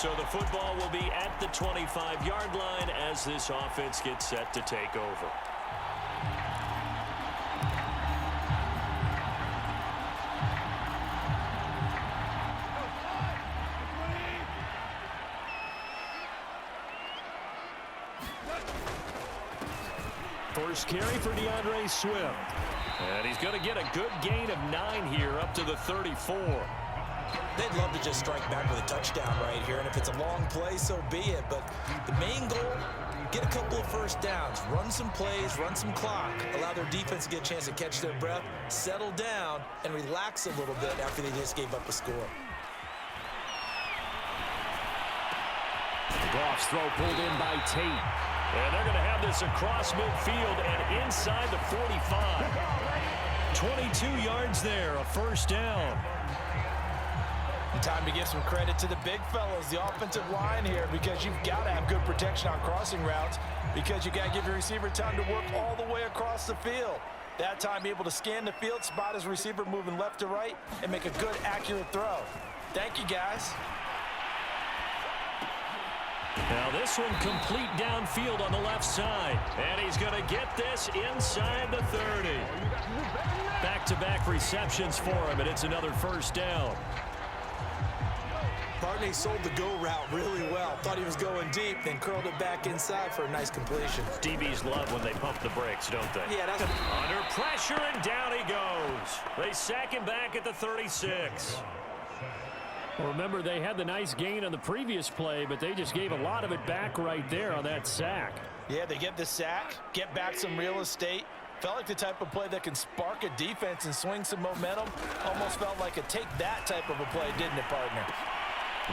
So the football will be at the 25-yard line as this offense gets set to take over. First carry for DeAndre Swift. And he's going to get a good gain of 9 here up to the 34. They'd love to just strike back with a touchdown right here, and if it's a long play, so be it. But the main goal, get a couple of first downs, run some plays, run some clock, allow their defense to get a chance to catch their breath, settle down, and relax a little bit after they just gave up a score. Goff's throw pulled in by Tate. And they're going to have this across midfield and inside the 45. 22 yards there, a first down. Time to give some credit to the big fellas, the offensive line here, because you've got to have good protection on crossing routes, because you got to give your receiver time to work all the way across the field. That time, be able to scan the field, spot his receiver moving left to right, and make a good, accurate throw. Thank you, guys. Now this one complete downfield on the left side. And he's going to get this inside the 30. Back-to-back receptions for him, and it's another first down. Barney sold the go route really well. Thought he was going deep, then curled it back inside for a nice completion. DBs love when they pump the brakes, don't they? Yeah, that's under pressure, and down he goes. They sack him back at the 36. Well, remember, they had the nice gain on the previous play, but they just gave a lot of it back right there on that sack. Yeah, they get the sack, get back some real estate. Felt like the type of play that can spark a defense and swing some momentum. Almost felt like a take that type of a play, didn't it, partner?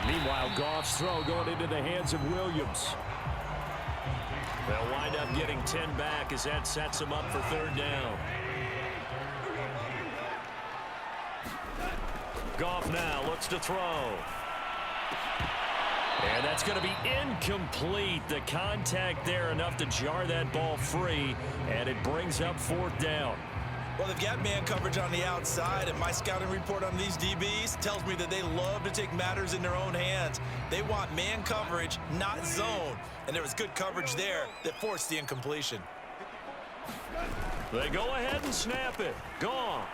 Meanwhile, Goff's throw going into the hands of Williams. They'll wind up getting 10 back as that sets them up for third down. Goff now looks to throw. And that's going to be incomplete. The contact there enough to jar that ball free, and it brings up fourth down. Well, they've got man coverage on the outside, and my scouting report on these DBs tells me that they love to take matters in their own hands. They want man coverage, not zone. And there was good coverage there that forced the incompletion. They go ahead and snap it. Goff.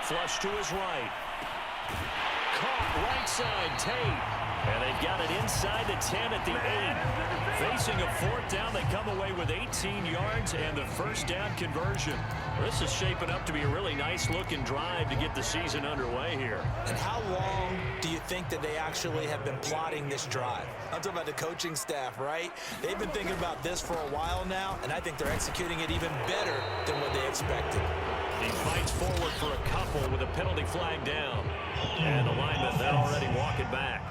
Flush to his right. Caught right side, Tate. And they've got it inside the 10 at the 8. Facing a fourth down, they come away with 18 yards and the first down conversion. This is shaping up to be a really nice-looking drive to get the season underway here. And how long do you think that they actually have been plotting this drive? I'm talking about the coaching staff, right? They've been thinking about this for a while now, and I think they're executing it even better than what they expected. He fights forward for a couple with a penalty flag down. And the linemen, they're already walking back.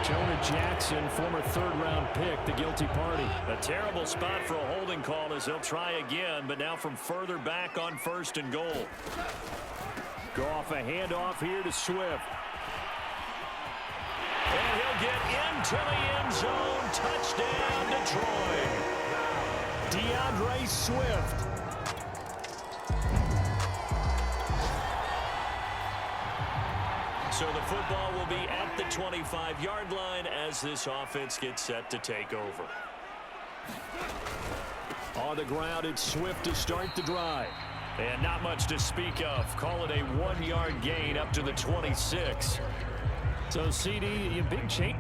Jonah Jackson, former third-round pick, the guilty party. A terrible spot for a holding call as they'll try again, but now from further back on first and goal. Goff a handoff here to Swift. And he'll get into the end zone. Touchdown, Detroit. DeAndre Swift. So the football will be at the 25-yard line as this offense gets set to take over. On the ground, it's Swift to start the drive. And not much to speak of. Call it a 1-yard gain up to the 26. So, CD, big change.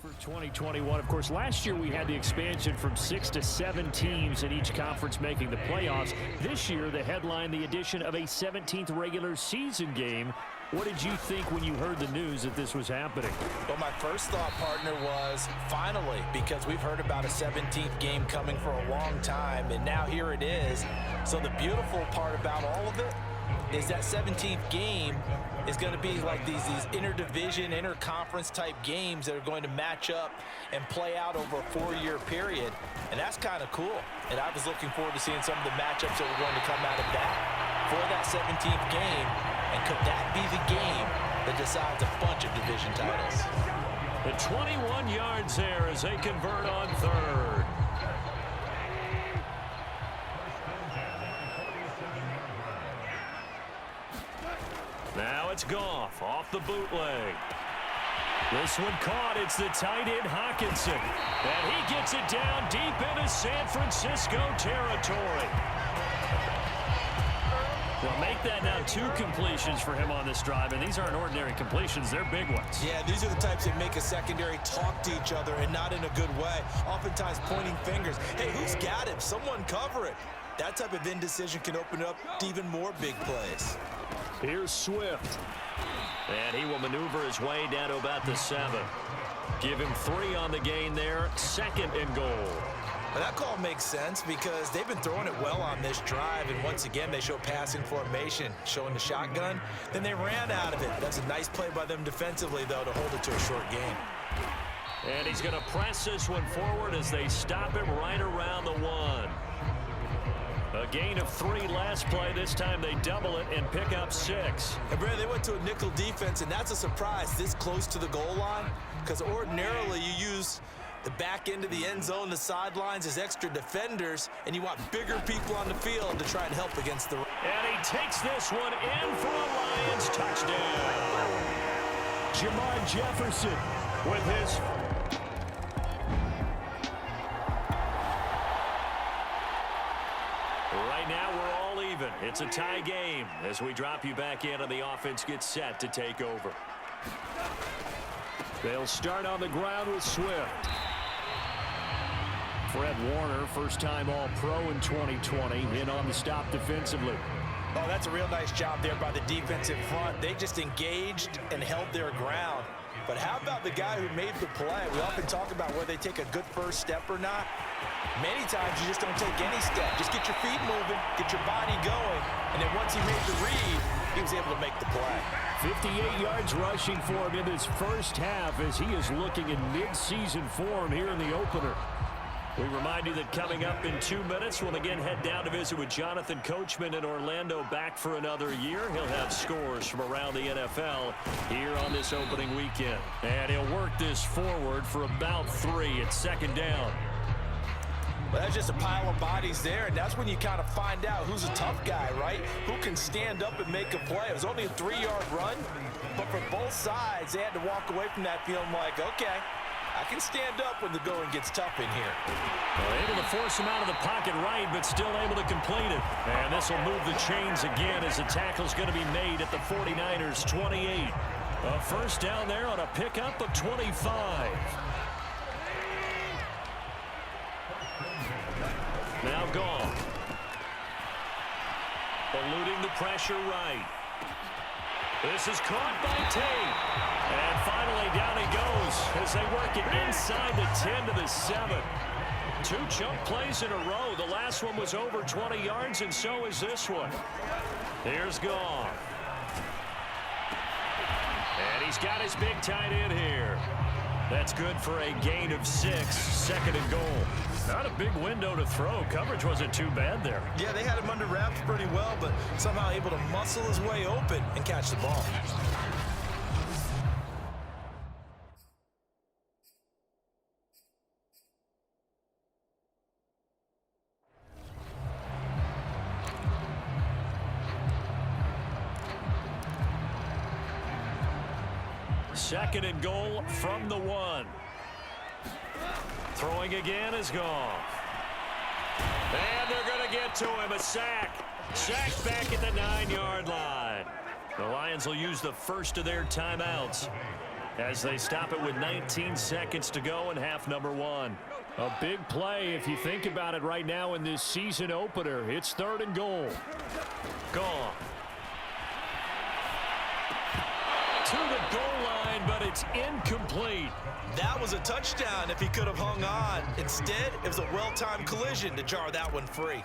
For 2021. Of course, last year we had the expansion from 6 to 7 teams in each conference making the playoffs. This year, the headline, the addition of a 17th regular season game What did you think when you heard the news that this was happening? Well, my first thought, partner, was finally, because we've heard about a 17th game coming for a long time, and now here it is. So the beautiful part about all of it is that 17th game is going to be like these interdivision, interconference type games that are going to match up and play out over a 4-year period. And that's kind of cool. And I was looking forward to seeing some of the matchups that were going to come out of that for that 17th game. And could that be the game that decides a bunch of division titles? The 21 yards there as they convert on third. Now it's Goff off the bootleg. This one caught. It's the tight end Hawkinson. And he gets it down deep into San Francisco territory. Well, make that now 2 completions for him on this drive, and these aren't ordinary completions. They're big ones. Yeah, these are the types that make a secondary talk to each other, and not in a good way. Oftentimes pointing fingers. Hey, who's got him? Someone cover it. That type of indecision can open up to even more big plays. Here's Swift. And he will maneuver his way down to about the 7. Give him 3 on the gain there. 2nd and goal. Well, that call makes sense because they've been throwing it well on this drive, and once again, they show passing formation, showing the shotgun. Then they ran out of it. That's a nice play by them defensively, though, to hold it to a short gain. And he's going to press this one forward as they stop him right around the 1. A gain of 3 last play. This time they double it and pick up 6. And Brad, they went to a nickel defense, and that's a surprise this close to the goal line, because ordinarily you use the back end of the end zone, the sidelines as extra defenders, and you want bigger people on the field to try and help against the... And he takes this one in for a Lions touchdown. Jamar Jefferson with his... Right now we're all even. It's a tie game as we drop you back in and the offense gets set to take over. They'll start on the ground with Swift. Fred Warner, first-time All-Pro in 2020, in on the stop defensively. Oh, that's a real nice job there by the defensive front. They just engaged and held their ground. But how about the guy who made the play? We often talk about whether they take a good first step or not. Many times you just don't take any step. Just get your feet moving, get your body going, and then once he made the read, he was able to make the play. 58 yards rushing for him in this first half as he is looking in mid-season form here in the opener. We remind you that coming up in 2 minutes, we'll again head down to visit with Jonathan Coachman in Orlando, back for another year. He'll have scores from around the NFL here on this opening weekend. And he'll work this forward for about 3. It's 2nd down. Well, that's just a pile of bodies there, and that's when you kind of find out who's a tough guy, right? Who can stand up and make a play. It was only a 3-yard run, but for both sides, they had to walk away from that feeling like, okay, I can stand up when the going gets tough in here. Well, able to force him out of the pocket right, but still able to complete it. And this will move the chains again as the tackle's going to be made at the 49ers 28. A first down there on a pickup of 25. Now gone. Eluding the pressure right. This is caught by Tate. And finally down he goes as they work it inside the 10 to the 7. 2 chunk plays in a row. The last one was over 20 yards, and so is this one. Here's Goff. And he's got his big tight end here. That's good for a gain of 6, 2nd and goal. Not a big window to throw. Coverage wasn't too bad there. Yeah, they had him under wraps pretty well, but somehow able to muscle his way open and catch the ball. Second and goal from the 1. Throwing again is Goff. And they're going to get to him. A sack. Sacked back at the 9-yard line. The Lions will use the first of their timeouts as they stop it with 19 seconds to go in half number 1. A big play if you think about it right now in this season opener. It's 3rd and goal. Goff. to the goal line, but it's incomplete. That was a touchdown if he could have hung on. Instead, it was a well-timed collision to jar that one free.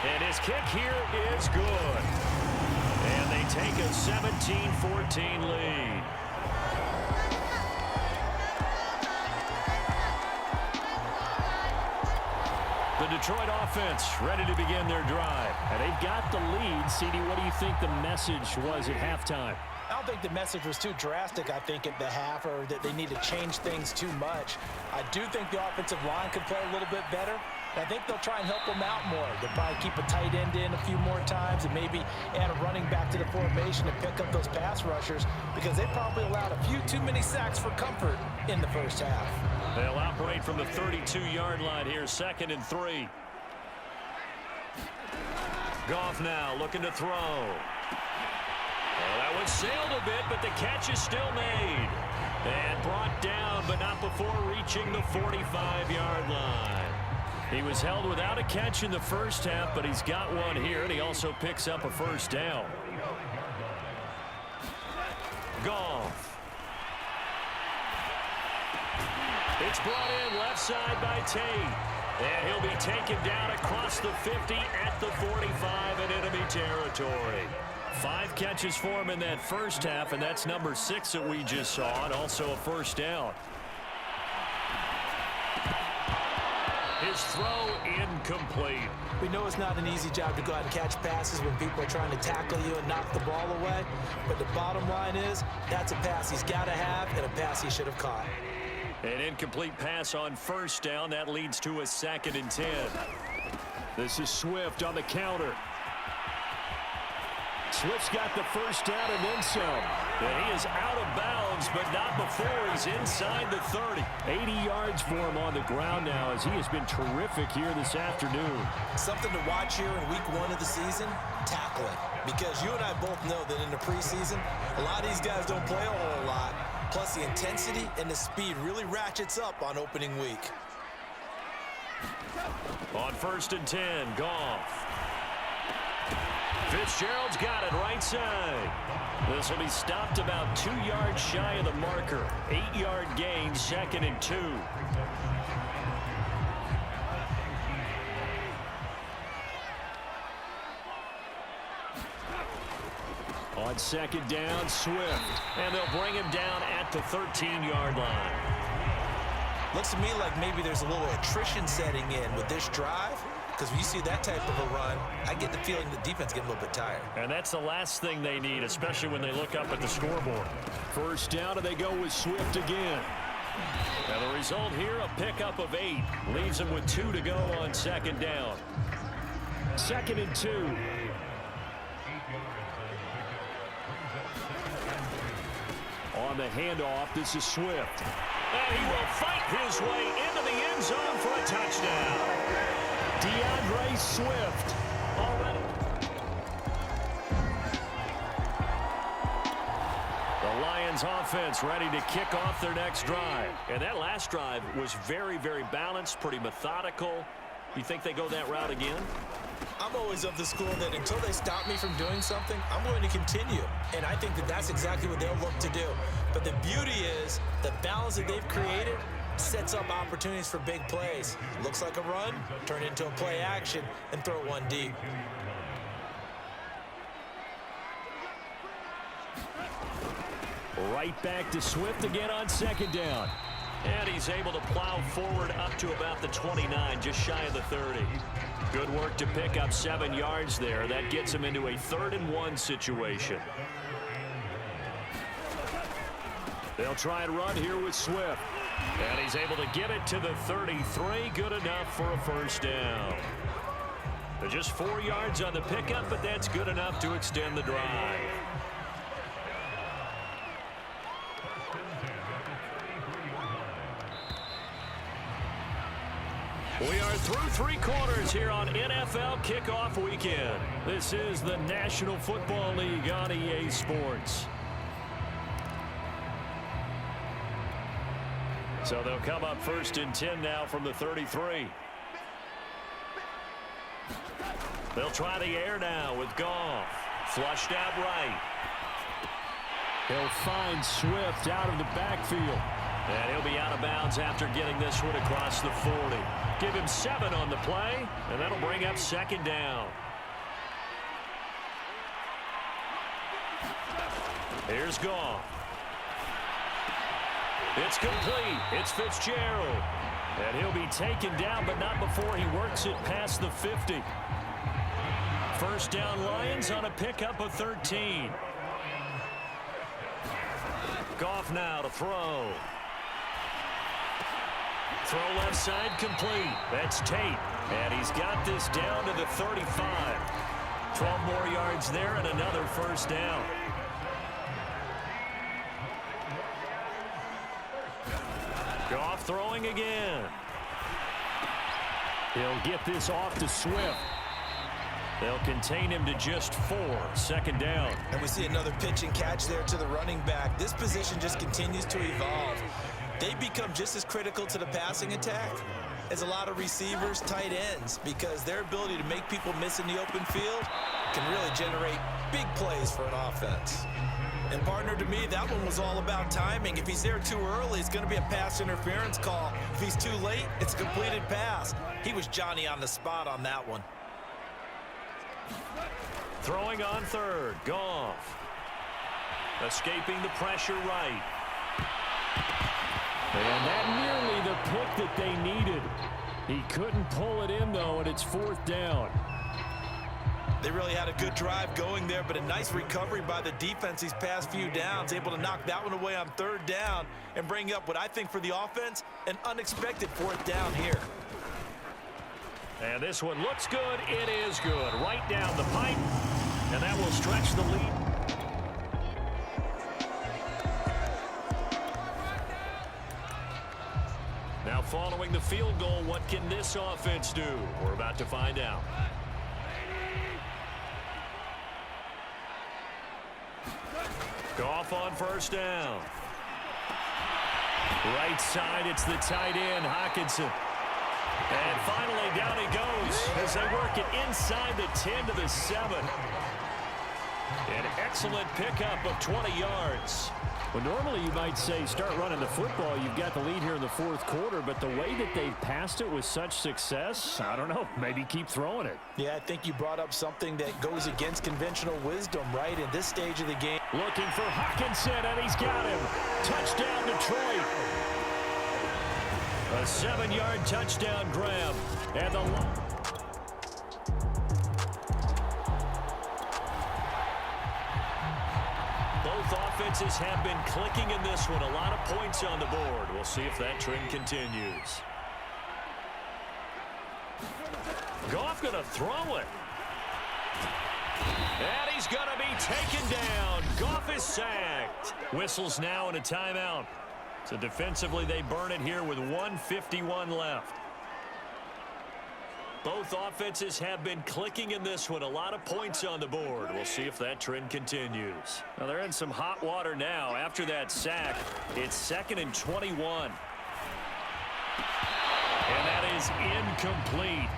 And his kick here is good. And they take a 17-14 lead. The Detroit offense ready to begin their drive. And they've got the lead. CD, what do you think the message was at halftime? I don't think the message was too drastic, I think, at the half, or that they need to change things too much. I do think the offensive line could play a little bit better. I think they'll try and help them out more. They'll probably keep a tight end in a few more times and maybe add a running back to the formation to pick up those pass rushers, because they probably allowed a few too many sacks for comfort in the first half. They'll operate from the 32-yard line here, 2nd and 3. Goff now looking to throw. Well, that one sailed a bit, but the catch is still made. And brought down, but not before reaching the 45-yard line. He was held without a catch in the first half, but he's got one here, and he also picks up a first down. Goff. It's brought in left side by Tate. And he'll be taken down across the 50 at the 45 in enemy territory. 5 catches for him in that first half, and that's number 6 that we just saw, and also a first down. His throw incomplete. We know it's not an easy job to go out and catch passes when people are trying to tackle you and knock the ball away. But the bottom line is, that's a pass he's got to have and a pass he should have caught. An incomplete pass on first down. That leads to a 2nd and 10. This is Swift on the counter. Swift's got the first down and then some. And he is out of bounds, but not before he's inside the 30. 80 yards for him on the ground now, as he has been terrific here this afternoon. Something to watch here in week 1 of the season, tackling. Because you and I both know that in the preseason, a lot of these guys don't play a whole lot. Plus, the intensity and the speed really ratchets up on opening week. On 1st and 10, Goff. Fitzgerald's got it right side. This will be stopped about 2 yards shy of the marker. 8-yard gain, 2nd and 2. On 2nd down, Swift. And they'll bring him down at the 13-yard line. Looks to me like maybe there's a little attrition setting in with this drive. Because when you see that type of a run, I get the feeling the defense getting a little bit tired. And that's the last thing they need, especially when they look up at the scoreboard. First down, and they go with Swift again. And the result here, a pickup of 8. Leaves them with 2 to go on 2nd down. 2nd and 2. On the handoff, this is Swift. And he will fight his way into the end zone for a touchdown. DeAndre Swift already. The Lions offense ready to kick off their next drive. And that last drive was very, very balanced, pretty methodical. You think they go that route again? I'm always of the school that until they stop me from doing something, I'm going to continue. And I think that that's exactly what they'll look to do. But the beauty is the balance that they've created sets up opportunities for big plays. Looks like a run, turn into a play action, and throw one deep. Right back to Swift again on 2nd down. And he's able to plow forward up to about the 29, just shy of the 30. Good work to pick up 7 yards there. That gets him into a 3rd and 1 situation. They'll try and run here with Swift. And he's able to get it to the 33. Good enough for a first down. Just 4 yards on the pickup, but that's good enough to extend the drive. We are through 3 quarters here on NFL Kickoff Weekend. This is the National Football League on EA Sports. So they'll come up 1st and 10 now from the 33. They'll try the air now with Goff. Flushed out right. He'll find Swift out of the backfield. And he'll be out of bounds after getting this one across the 40. Give him 7 on the play, and that'll bring up second down. Here's Goff. It's complete. It's Fitzgerald. And he'll be taken down, but not before he works it past the 50. First down Lions on a pickup of 13. Goff now to throw. Throw left side complete. That's Tate. And he's got this down to the 35. 12 more yards there and another first down. Goff throwing again. He'll get this off to Swift. They'll contain him to just 4. Second down. And we see another pitch and catch there to the running back. This position just continues to evolve. They become just as critical to the passing attack as a lot of receivers, tight ends, because their ability to make people miss in the open field can really generate big plays for an offense. And partner, to me, that one was all about timing. If he's there too early, it's going to be a pass interference call. If he's too late, it's a completed pass. He was Johnny on the spot on that one. Throwing on third. Goff. Escaping the pressure right. And that nearly the pick that they needed. He couldn't pull it in, though, and it's fourth down. They really had a good drive going there, but a nice recovery by the defense these past few downs, able to knock that one away on third down and bring up what I think for the offense, an unexpected fourth down here. And this one looks good. It is good. Right down the pipe. And that will stretch the lead. Now following the field goal, what can this offense do? We're about to find out. Goff on first down. Right side, it's the tight end, Hockenson. And finally, down he goes as they work it inside the 10 to the 7. An excellent pickup of 20 yards. Well, normally you might say start running the football. You've got the lead here in the fourth quarter, but the way that they passed it with such success, I don't know, maybe keep throwing it. Yeah, I think you brought up something that goes against conventional wisdom, right, in this stage of the game. Looking for Hockenson, and he's got him. Touchdown, Detroit. A 7-yard touchdown grab. And the both offenses have been clicking in this one. A lot of points on the board. We'll see if that trend continues. Goff going to throw it. And he's going to be taken down. Goff is sacked. Whistles now and a timeout. So defensively, they burn it here with 1:51 left. Both offenses have been clicking in this one. A lot of points on the board. We'll see if that trend continues. Now they're in some hot water now. After that sack, it's 2nd and 21. And that is incomplete.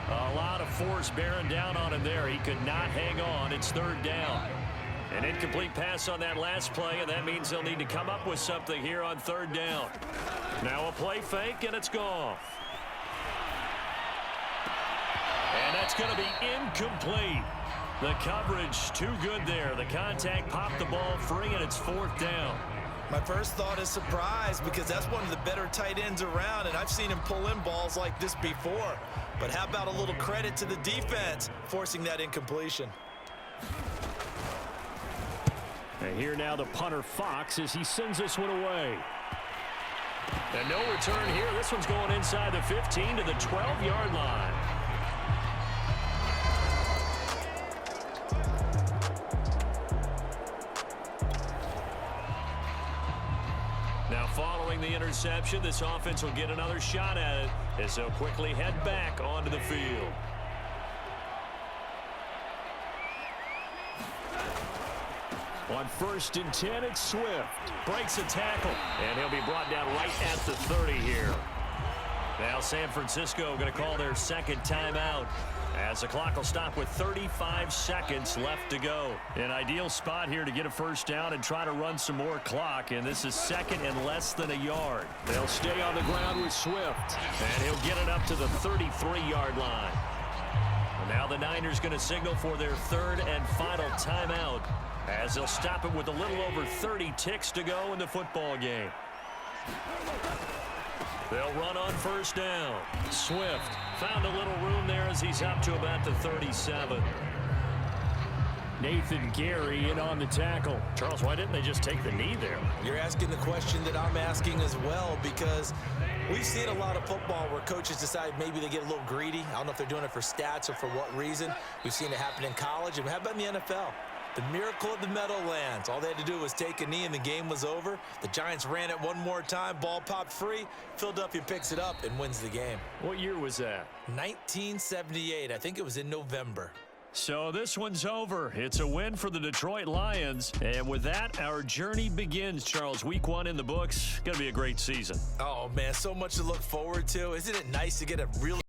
A lot of force bearing down on him there. He could not hang on. It's 3rd down. An incomplete pass on that last play, and that means they'll need to come up with something here on 3rd down. Now a play fake, and it's Goff. And that's going to be incomplete. The coverage too good there. The contact popped the ball free, and it's 4th down. My first thought is surprise, because that's one of the better tight ends around, and I've seen him pull in balls like this before. But how about a little credit to the defense forcing that incompletion? And here now the punter Fox as he sends this one away. And no return here. This one's going inside the 15 to the 12-yard line. Now following the interception, this offense will get another shot at it as they'll quickly head back onto the field. On 1st and 10, it's Swift. Breaks a tackle, and he'll be brought down right at the 30 here. Now San Francisco going to call their 2nd timeout as the clock will stop with 35 seconds left to go. An ideal spot here to get a first down and try to run some more clock, and this is second and less than a yard. They'll stay on the ground with Swift, and he'll get it up to the 33-yard line. And now the Niners going to signal for their third and final timeout, as they'll stop it with a little over 30 ticks to go in the football game. They'll run on first down. Swift found a little room there as he's up to about the 37. Nathan Gary in on the tackle. Charles, why didn't they just take the knee there? You're asking the question that I'm asking as well, because we've seen a lot of football where coaches decide maybe they get a little greedy. I don't know if they're doing it for stats or for what reason. We've seen it happen in college. And how about in the NFL? The miracle of the Meadowlands. All they had to do was take a knee and the game was over. The Giants ran it one more time. Ball popped free. Philadelphia picks it up and wins the game. What year was that? 1978. I think it was in November. So this one's over. It's a win for the Detroit Lions. And with that, our journey begins, Charles. Week 1 in the books. Going to be a great season. Oh, man, so much to look forward to. Isn't it nice to get a really